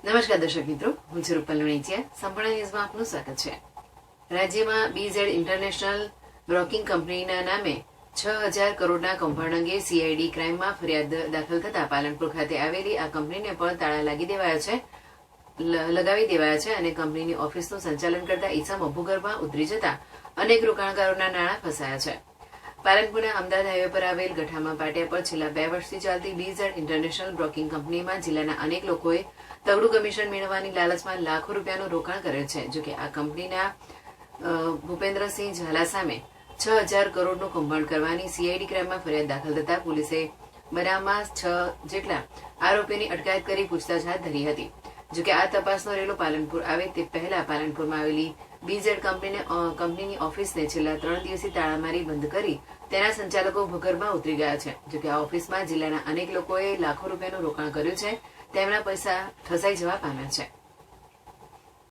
નમસ્કાર દર્શક મિત્રો, હું છું રૂપલ લુણીચિયા. સંપૂર્ણ ન્યૂઝમાં આપનું સ્વાગત છે. રાજ્યમાં બીઝેડ ઇન્ટરનેશનલ બ્રોકિંગ કંપનીના નામે 6,000 કરોડના કૌભાંડ અંગે સીઆઈડી ક્રાઇમમાં ફરિયાદ દાખલ થતા પાલનપુર ખાતે આવેલી આ કંપનીને પણ તાળા લગાવી દેવાયા છે અને કંપનીની ઓફિસનું સંચાલન કરતા ઈસમો ભૂગર્ભમાં ઉતરી જતા અનેક રોકાણકારોના નાણાં ફસાયા છે. પાલનપુરના અમદાવાદ હાઈવે પર આવેલ ગઠામા પાટિયા પર છેલ્લા 2 વર્ષથી ચાલતી બીઝેડ ઇન્ટરનેશનલ બ્રોકિંગ કંપનીમાં જિલ્લાના અનેક લોકોએ તગડું કમિશન મેળવવાની લાલચમાં લાખો રૂપિયાનું રોકાણ કરેલ છે. જોકે આ કંપનીના ભૂપેન્દ્રસિંહ ઝાલા સામે 6,000 કરોડનું કૌભાંડ કરવાની સીઆઈડી ક્રાઇમમાં ફરિયાદ દાખલ થતા પોલીસે બનાવમાં 6 જેટલા આરોપીની અટકાયત કરી પૂછતાછ હાથ ધરી હતી. જોકે આ તપાસનો રેલો પાલનપુર આવે તે પહેલા પાલનપુરમાં આવેલી બીઝેડ કંપનીની ઓફિસને છેલ્લા 3 દિવસથી તાળા મારી બંધ કરી તેના સંચાલકો ભૂગર્ભમાં ઉતરી ગયા છે. જોકે આ ઓફિસમાં જિલ્લાના અનેક લોકોએ લાખો રૂપિયાનું રોકાણ કર્યું છે. તેમના પૈસા ફસાઈ જવા પામ્યા છે.